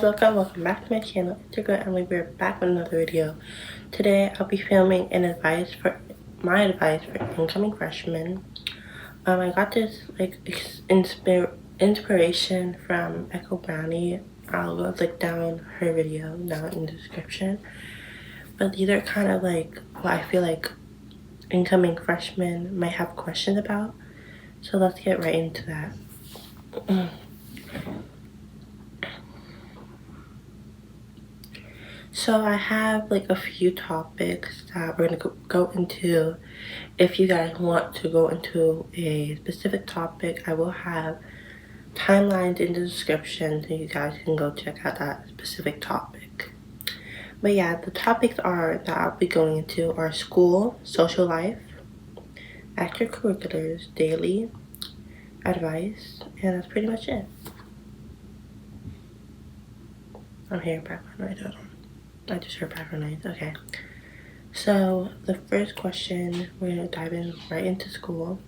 welcome back to my channel. It's your girl Emily. We're back with another video. Today I'll be filming my advice for incoming freshmen. I got this inspiration from Echo Brownie. I'll link down her video down in the description. But these are kind of like what I feel like incoming freshmen might have questions about. So let's get right into that. So I have like a few topics that we're gonna go into. If you guys want to go into a specific topic, I will have timelines in the description so you guys can go check out that specific topic. But yeah, the topics that I'll be going into are school, social life, extracurriculars, daily advice, and that's pretty much it. I'm hearing background noise. I just heard background noise. Okay. So the first question, we're gonna dive in right into school.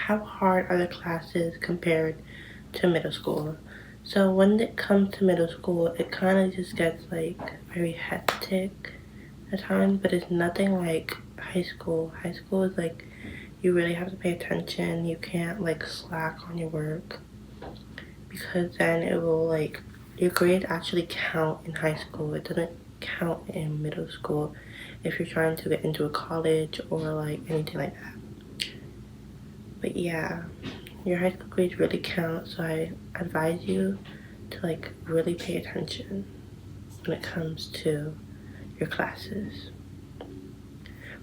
How hard are the classes compared to middle school? So when it comes to middle school, it kind of just gets like very hectic at times, but it's nothing like high school. High school is like you really have to pay attention. You can't like slack on your work, because then it will like your grades actually count in high school. It doesn't count in middle school if you're trying to get into a college or like anything like that. But yeah, your high school grades really count, so I advise you to like really pay attention when it comes to your classes.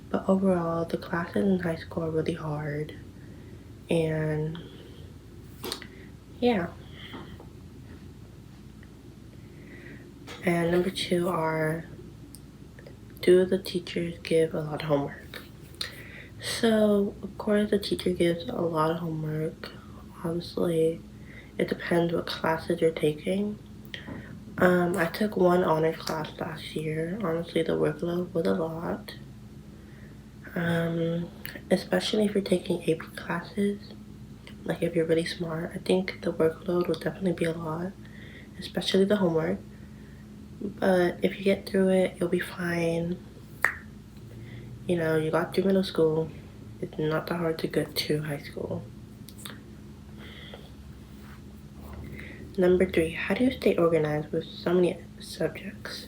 But overall, the classes in high school are really hard, and yeah. And number two are, do the teachers give a lot of homework? So of course the teacher gives a lot of homework. Obviously it depends what classes you're taking. I took one honors class last year. Honestly, the workload was a lot. Especially if you're taking AP classes, like if you're really smart, I think the workload will definitely be a lot, especially the homework. But if you get through it, you'll be fine. You know, you got through middle school. It's not that hard to get to high school. Number three, how do you stay organized with so many subjects?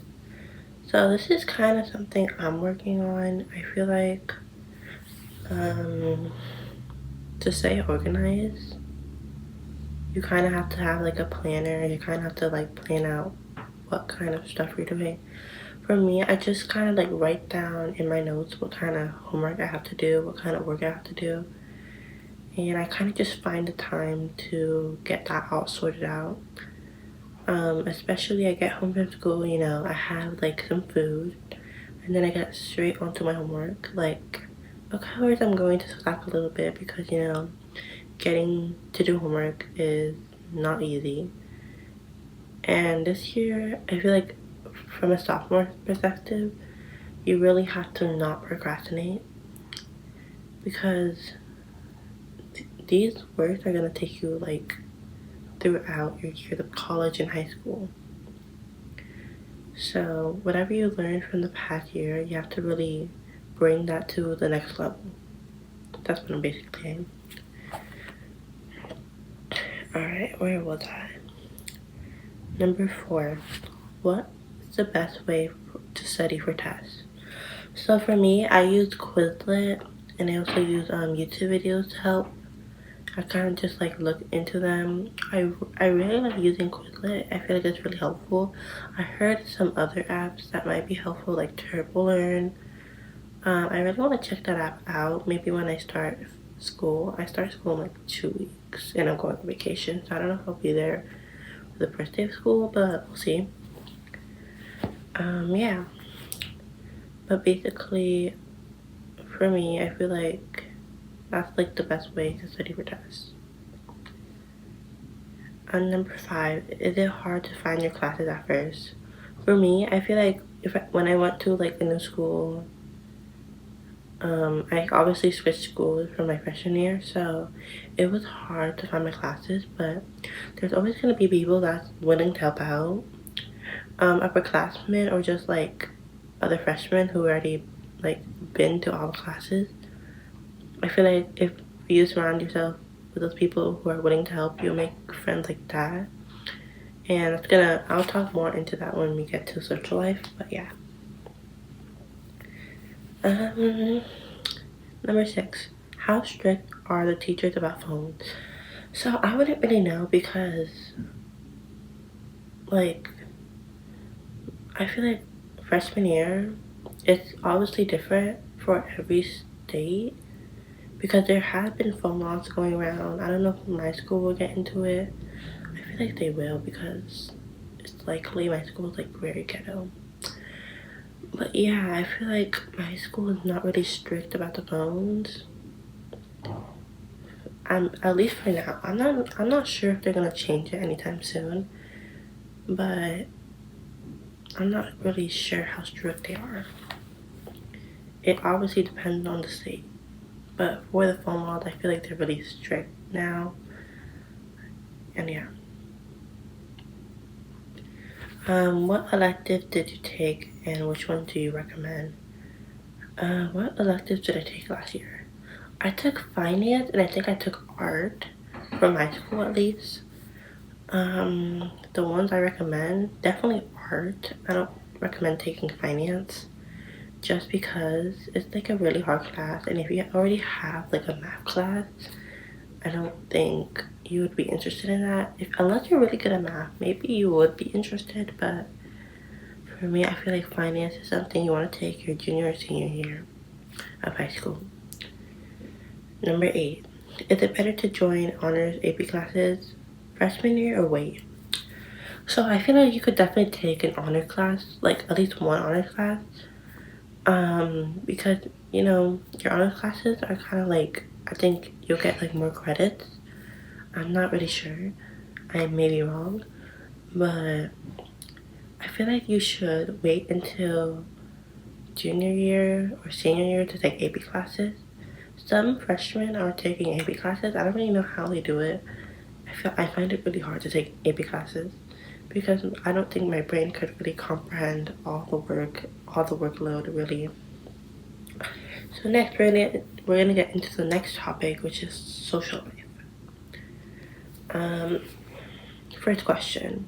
So this is kind of something I'm working on. I feel like to stay organized, you kind of have to have like a planner. You kind of have to like plan out what kind of stuff you're doing. For me, I just kind of like write down in my notes what kind of homework I have to do, what kind of work I have to do, and I kind of just find the time to get that all sorted out. Especially I get home from school, you know, I have like some food, and then I get straight onto my homework. Like, of course I'm going to slack a little bit because, you know, getting to do homework is not easy. And this year, I feel like from a sophomore perspective, you really have to not procrastinate, because these works are gonna take you like throughout your years of college and high school. So whatever you learned from the past year, you have to really bring that to the next level. That's what I'm basically saying. Alright, where was I? Number four, what is the best way to study for tests? So for me, I use Quizlet, and I also use YouTube videos to help. I kind of just like look into them. I really like using Quizlet. I feel like it's really helpful. I heard some other apps that might be helpful, like TurboLearn. I really want to check that app out. Maybe when I start school. I start school in like 2 weeks, and I'm going on vacation, so I don't know if I'll be there for the first day of school, but we'll see. Yeah. But basically, for me, I feel like that's like the best way to study for tests. And number five, is it hard to find your classes at first? For me, I feel like when I went to like a new school, I obviously switched schools for my freshman year, so it was hard to find my classes, but there's always going to be people that's willing to help out. Upperclassmen or just like other freshmen who already like been to all the classes. I feel like if you surround yourself with those people who are willing to help, you'll make friends like that. And I'll talk more into that when we get to social life, but yeah. Um, Number 6, how strict are the teachers about phones? So I wouldn't really know because, like, I feel like freshman year, it's obviously different for every state because there have been phone laws going around. I don't know if my school will get into it. I feel like they will because it's likely my school is like very ghetto. But yeah, I feel like my school is not really strict about the phones. At least for now. I'm not sure if they're gonna change it anytime soon. But I'm not really sure how strict they are. It obviously depends on the state. But for the phone laws, I feel like they're really strict now. And yeah. What elective did you take and which one do you recommend? What electives did I take last year? I took finance and I think I took art for my school at least. The ones I recommend, definitely art. I don't recommend taking finance just because it's like a really hard class, and if you already have like a math class, I don't think you would be interested in that. Unless you're really good at math, maybe you would be interested, but for me, I feel like finance is something you want to take your junior or senior year of high school. Number 8, is it better to join honors AP classes freshman year or wait? So I feel like you could definitely take an honor class, like at least one honor class, because you know your honor classes are kind of like, I think you'll get like more credits. I'm not really sure, I may be wrong, but I feel like you should wait until junior year or senior year to take AP classes. Some freshmen are taking AP classes. I don't really know how they do it. I find it really hard to take AP classes because I don't think my brain could really comprehend all the workload really. So next we're gonna get into the next topic, which is social life. First question: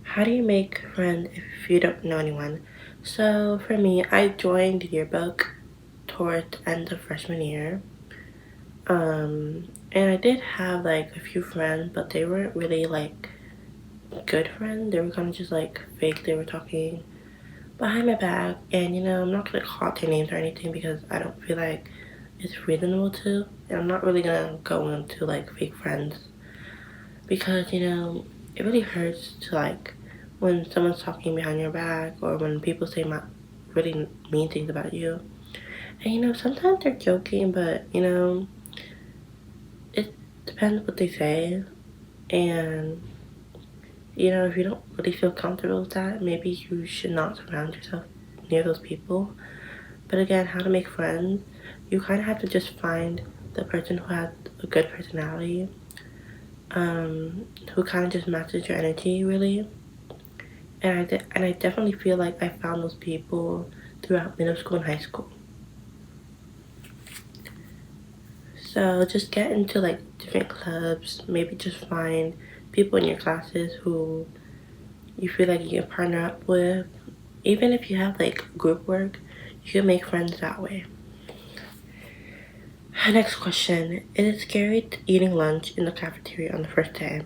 how do you make friends if you don't know anyone? So for me, I joined yearbook towards the end of freshman year. And I did have like a few friends, but they weren't really like good friends. They were kind of just like fake. They were talking behind my back, and you know, I'm not gonna call out their names or anything because I don't feel like it's reasonable to, and I'm not really gonna go into like fake friends because you know, it really hurts to like when someone's talking behind your back or when people say really mean things about you. And you know, sometimes they're joking, but you know, it depends what they say. And you know, if you don't really feel comfortable with that, maybe you should not surround yourself near those people. But again, how to make friends, you kind of have to just find the person who has a good personality, who kind of just matches your energy really. And I definitely feel like I found those people throughout middle school and high school. So just get into like different clubs, maybe just find people in your classes who you feel like you can partner up with. Even if you have like group work, you can make friends that way. Next question: is it scary eating lunch in the cafeteria on the first day?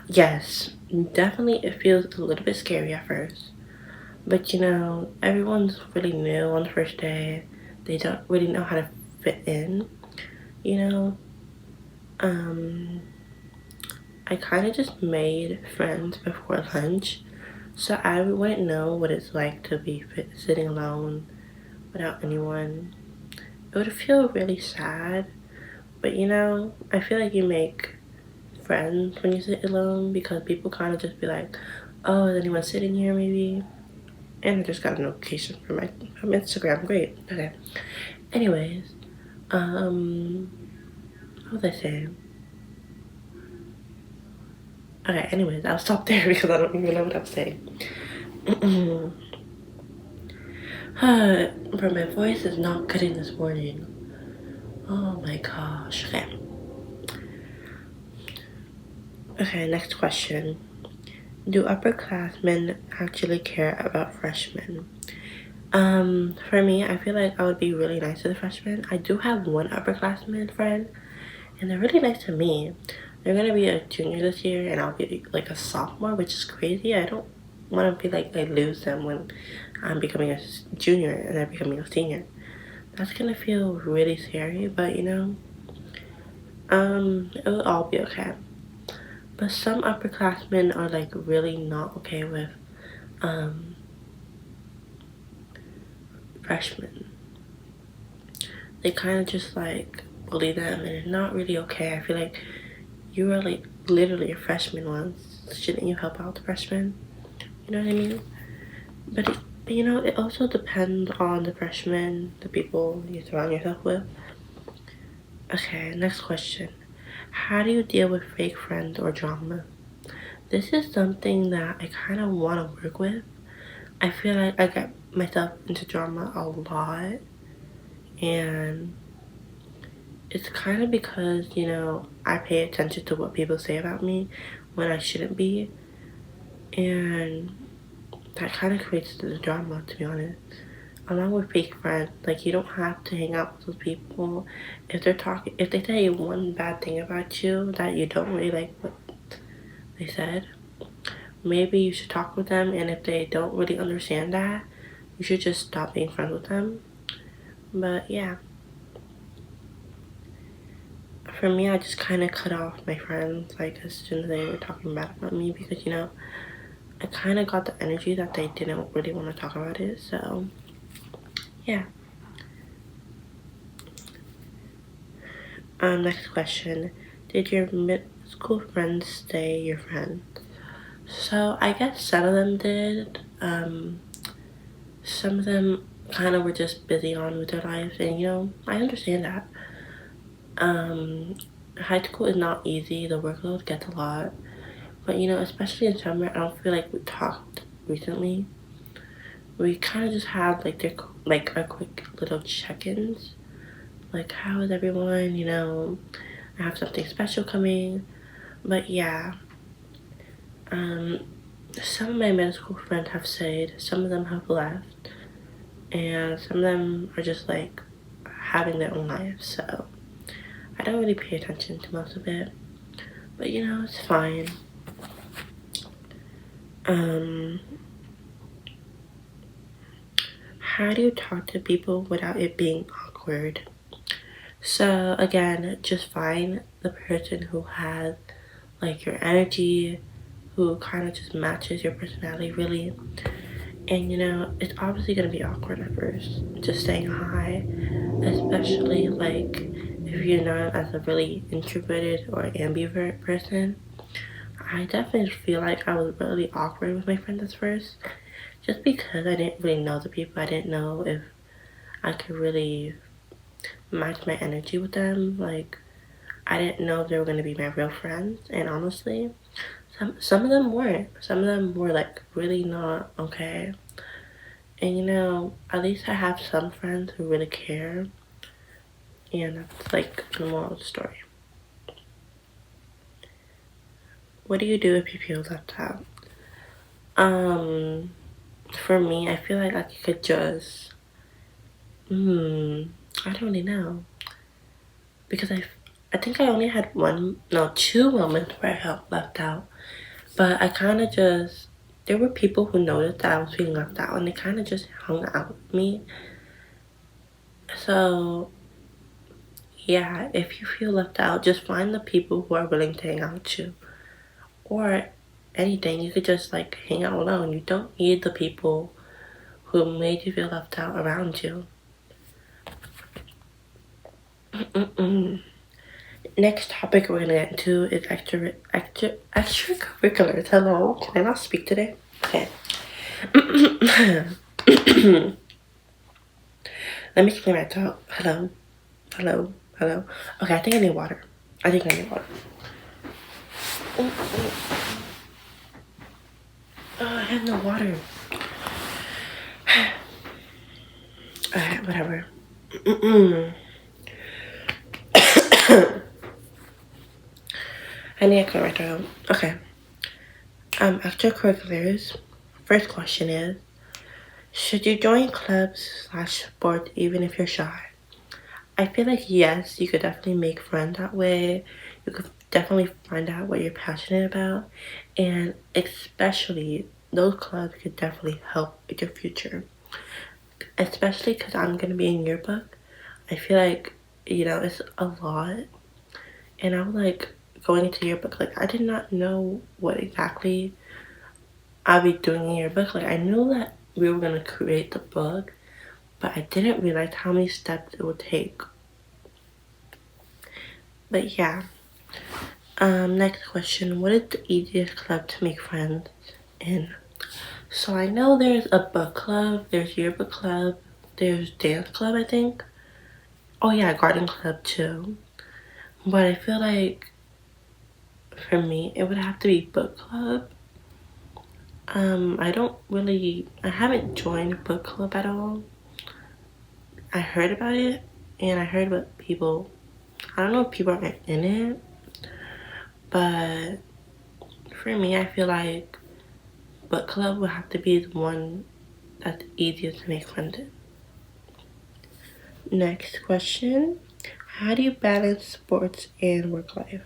Yes, definitely it feels a little bit scary at first. But you know, everyone's really new on the first day. They don't really know how to fit in, you know. I kind of just made friends before lunch, so I wouldn't know what it's like to be sitting alone without anyone. It would feel really sad, but you know, I feel like you make friends when you sit alone because people kind of just be like, oh, is anyone sitting here maybe? And I just got a notification from Instagram. Great. Okay. Anyways, what was I saying? Okay, anyways, I'll stop there because I don't even know what I'm saying. But my voice is not cutting this morning. Oh my gosh. Okay, next question. Do upperclassmen actually care about freshmen? For me, I feel like I would be really nice to the freshmen. I do have one upperclassman friend, and they're really nice to me. They're gonna be a junior this year, and I'll be like a sophomore, which is crazy. I don't want to be like I lose them when I'm becoming a junior and they're becoming a senior. That's gonna feel really scary, but you know, it will all be okay. But some upperclassmen are like really not okay with freshmen. They kind of just like bully them, and it's not really okay. I feel like you were like literally a freshman once. Shouldn't you help out the freshmen? You know what I mean? But you know, it also depends on the freshmen, the people you surround yourself with. Okay, next question. How do you deal with fake friends or drama? This is something that I kind of want to work with. I feel like I get myself into drama a lot, and it's kind of because, you know, I pay attention to what people say about me when I shouldn't be, and that kind of creates the drama, to be honest. Along with fake friends, like you don't have to hang out with those people. If they say one bad thing about you that you don't really like what they said, maybe you should talk with them, and if they don't really understand that, you should just stop being friends with them. But yeah, for me, I just kind of cut off my friends like as soon as they were talking bad about me, because you know, I kind of got the energy that they didn't really want to talk about it. So yeah. Next question. Did your middle school friends stay your friends? So I guess some of them did. Some of them kind of were just busy on with their lives, and you know, I understand that. High school is not easy. The workload gets a lot, but you know, especially in summer, I don't feel like we talked recently. We kind of just had like our quick little check-ins, like how is everyone? You know, I have something special coming. But yeah, um, some of my middle school friends have stayed, some of them have left, and some of them are just like having their own lives. So I don't really pay attention to most of it, but you know, it's fine. How do you talk to people without it being awkward? So again, just find the person who has like your energy, who kind of just matches your personality really. And you know, it's obviously gonna be awkward at first, just saying hi, especially like if you're known as a really introverted or ambivert person. I definitely feel like I was really awkward with my friends at first, just because I didn't really know the people. I didn't know if I could really match my energy with them. Like, I didn't know if they were gonna be my real friends, and honestly, some of them weren't. Some of them were like really not okay. And you know, at least I have some friends who really care, and that's like the moral of the story. What do you do if you feel left out? Um, for me, I feel like I could just, I don't really know, because I think I only had two moments where I felt left out, but I kind of just, there were people who noticed that I was feeling left out, and they kind of just hung out with me. So yeah, if you feel left out, just find the people who are willing to hang out with you. Or anything, you could just like hang out alone. You don't need the people who made you feel left out around you. Next topic we're gonna get into is extracurriculars. Hello, can I not speak today? Okay. Let me clear my throat. Hello. Hello. Hello. Okay, I think I need water. I think I need water. Oh, I have no water. Alright, whatever. I need to clear my throat. Okay. Extracurriculars. First question is, should you join clubs/sports even if you're shy? I feel like yes, you could definitely make friends that way. You could definitely find out what you're passionate about. And especially, those clubs could definitely help with your future. Especially because I'm going to be in yearbook. I feel like, it's a lot. And I was like, going into yearbook, like, I did not know what exactly I'll be doing in yearbook. Like, I knew that we were going to create the book, but I didn't realize how many steps it would take. But yeah. Next question. What is the easiest club to make friends in? So I know there's a book club, there's yearbook club, there's dance club, I think. Oh yeah, garden club too. But I feel like for me, it would have to be book club. I haven't joined book club at all. I heard about it, and I heard what people, I don't know if people are in it, but for me, I feel like book club would have to be the one that's easiest to make friends in. Next question. How do you balance sports and work life?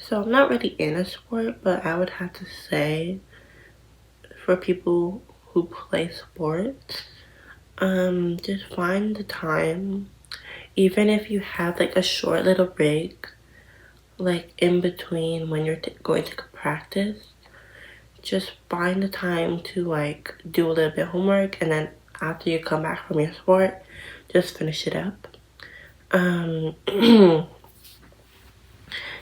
So I'm not really in a sport, but I would have to say for people who play sports, just find the time, even if you have like a short little break, like in between when you're going to practice, just find the time to like do a little bit of homework, and then after you come back from your sport, just finish it up.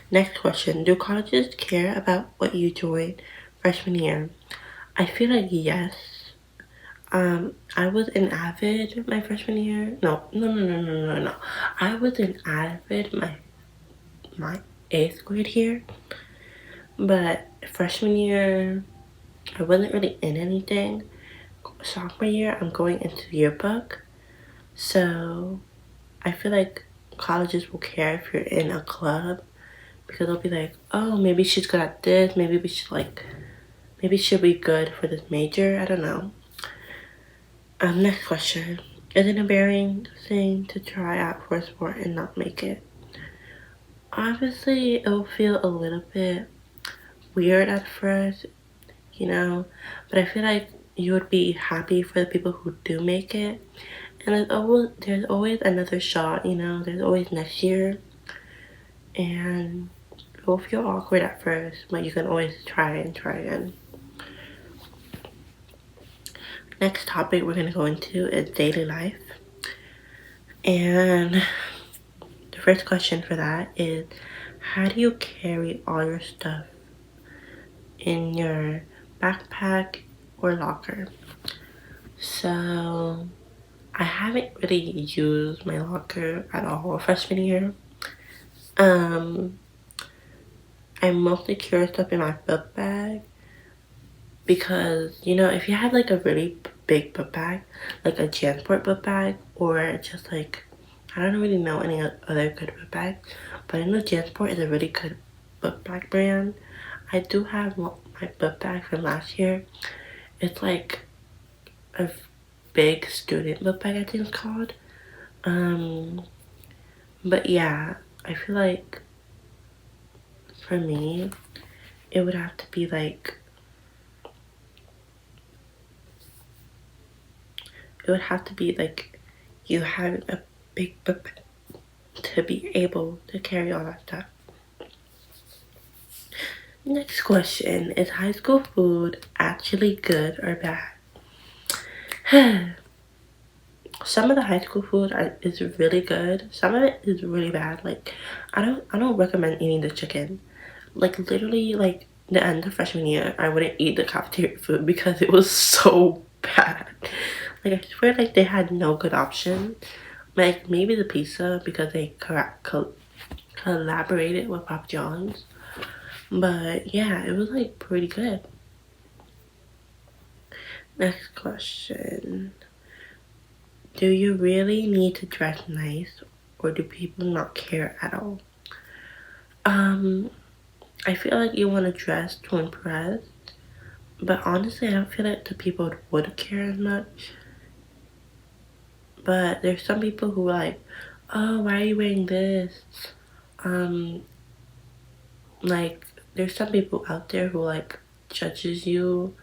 Next question. Do colleges care about what you join freshman year? I feel like yes. I was an avid my freshman year. No. I was an avid my 8th grade year. But freshman year, I wasn't really in anything. Sophomore year, I'm going into yearbook. So I feel like colleges will care if you're in a club, because they'll be like, oh, maybe she's good at this. Maybe she'll be good for this major. I don't know. Next question. Is it an embarrassing thing to try out for a sport and not make it? Obviously, it'll feel a little bit weird at first, but I feel like you would be happy for the people who do make it. And there's always another shot, there's always next year. And it will feel awkward at first, but you can always try and try again. Next topic we're going to go into is daily life. And the first question for that is, how do you carry all your stuff in your backpack or locker? So I haven't really used my locker at all freshman year. I mostly carry stuff in my book bag because, if you have like a really big book bag, like a Jansport book bag, or just like, I don't really know any other good book bag, but I know Jansport is a really good book bag brand. I do have my book bag from last year. It's like a big student book bag, I think it's called. But yeah, I feel like for me, it would have to be like, you having a big book bag to be able to carry all that stuff. Next question, is high school food actually good or bad? Some of the high school food is really good. Some of it is really bad. Like, I don't recommend eating the chicken. Like, literally, like, the end of freshman year, I wouldn't eat the cafeteria food because it was so bad. Like, I swear, like, they had no good options. Like, maybe the pizza because they collaborated with Papa John's. But, yeah, it was, like, pretty good. Next question. Do you really need to dress nice, or do people not care at all? I feel like you want to dress to impress, but honestly, I don't feel like the people would care as much. But there's some people who are like, oh, why are you wearing this? Like, there's some people out there who, like, judges you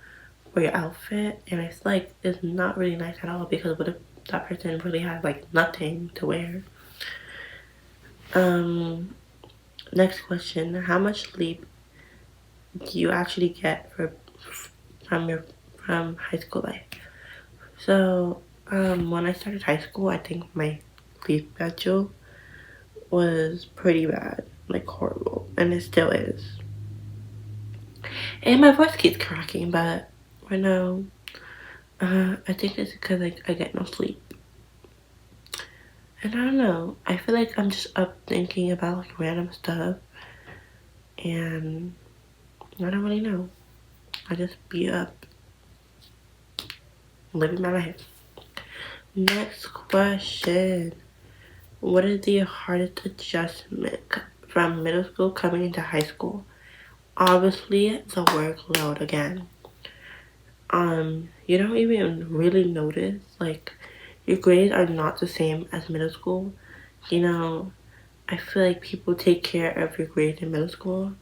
for your outfit, and it's like, it's not really nice at all, because what if that person really has, like, nothing to wear? Next question. How much sleep do you actually get from high school life? So, when I started high school, I think my sleep schedule was pretty bad, like horrible, and it still is. And my voice keeps cracking, but right now, I think it's because, like, I get no sleep. And I don't know, I feel like I'm just up thinking about, like, random stuff, and I don't really know. I just be up living my life. Next question. What is the hardest adjustment from middle school coming into high school? Obviously, the workload again. You don't even really notice, like, your grades are not the same as middle school. You know, I feel like people take care of your grades in middle school.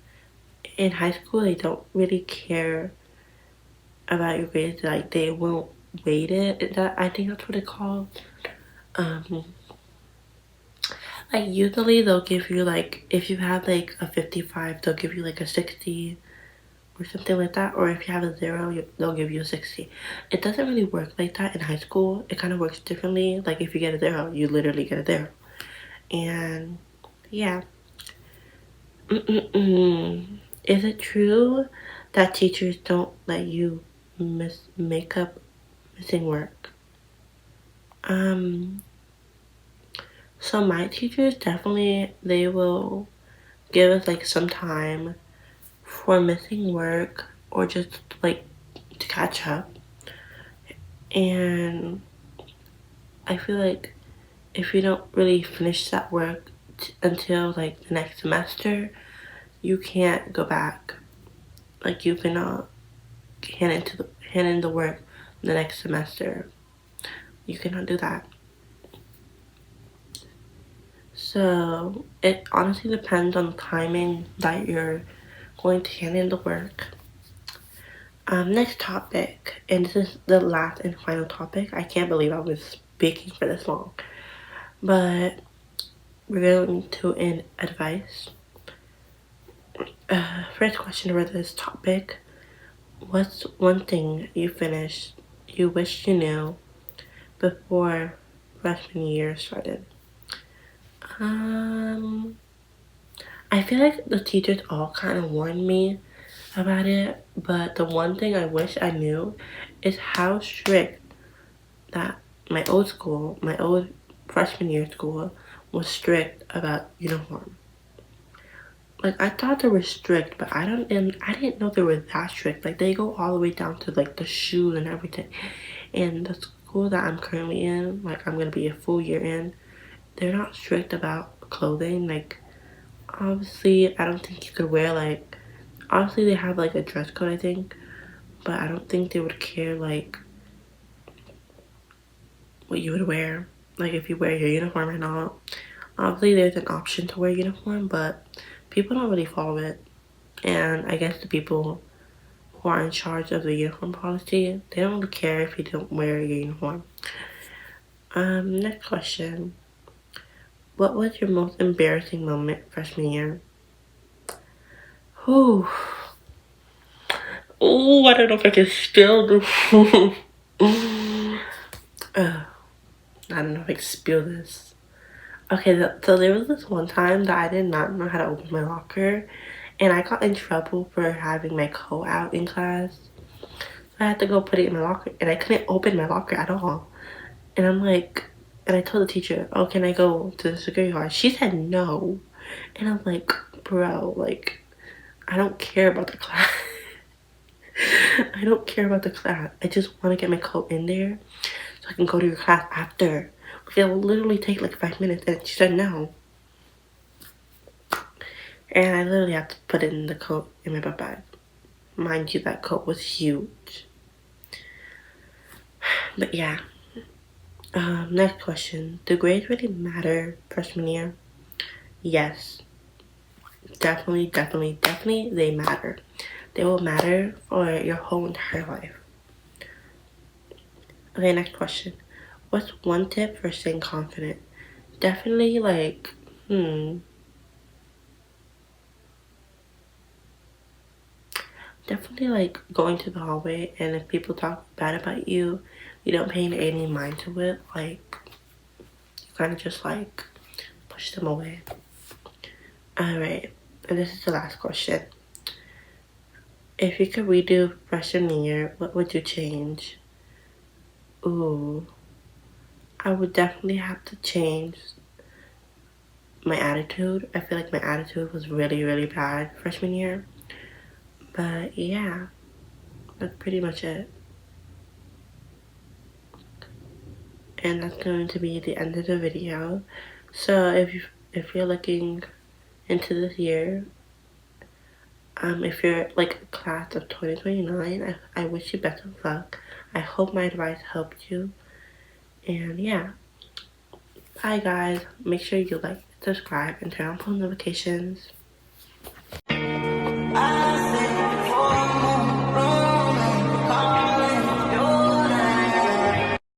In high school, they don't really care about your grades. Like, they won't weight it. I think that's what it's called. Like, usually they'll give you, like, if you have, like, a 55, they'll give you, like, a 60 or something like that. Or if you have a 0, they'll give you a 60. It doesn't really work like that in high school. It kind of works differently. Like, if you get a 0, you literally get a 0. And, yeah. Is it true that teachers don't let you make up missing work? So my teachers definitely, they will give us, like, some time for missing work or just, like, to catch up. And I feel like if you don't really finish that work until, like, the next semester, you can't go back. Like, you cannot hand in the work the next semester. You cannot do that. So it honestly depends on the timing that you're going to hand in the work. Next topic, and this is the last and final topic. I can't believe I was speaking for this long. But we're going to end advice. First question for this topic. What's one thing you wish you knew before freshman year started? I feel like the teachers all kind of warned me about it, but the one thing I wish I knew is how strict that my old freshman year school was strict about uniform. Like, I thought they were strict, but I didn't know they were that strict. Like, they go all the way down to, like, the shoes and everything. And the school that I'm currently in, like, I'm gonna be a full year in, they're not strict about clothing. Like, obviously, I don't think you could wear, like, obviously they have, like, a dress code, I think, but I don't think they would care, like, what you would wear, like, if you wear your uniform or not. Obviously, there's an option to wear uniform, but people don't really follow it. And I guess the people who are in charge of the uniform policy, they don't really care if you don't wear your uniform. Next question. What was your most embarrassing moment freshman year? Ooh, I don't know if I can spill this. I don't know if I can spill this. Okay, so there was this one time that I did not know how to open my locker, and I got in trouble for having my coat out in class. I had to go put it in my locker, and I couldn't open my locker at all. And I'm like, and I told the teacher, oh, can I go to the security guard? She said no. And I'm like, bro, like, I don't care about the class. I don't care about the class. I just want to get my coat in there so I can go to your class after. It'll literally take like 5 minutes. And she said no. And I literally have to put in the coat in my book bag. Mind you, that coat was huge. But yeah. Next question. Do grades really matter freshman year? Yes. Definitely they matter. They will matter for your whole entire life. Okay, next question. What's one tip for staying confident? Definitely definitely like going to the hallway, and if people talk bad about you, you don't pay any mind to it. Like, you kind of just like push them away. Alright, and this is the last question. If you could redo freshman year, what would you change? Ooh, I would definitely have to change my attitude. I feel like my attitude was really bad freshman year. But yeah, that's pretty much it. And that's going to be the end of the video. So if you're looking into this year, if you're like a class of 2029, I wish you best of luck. I hope my advice helped you. And yeah, bye guys. Make sure you like, subscribe, and turn on post notifications.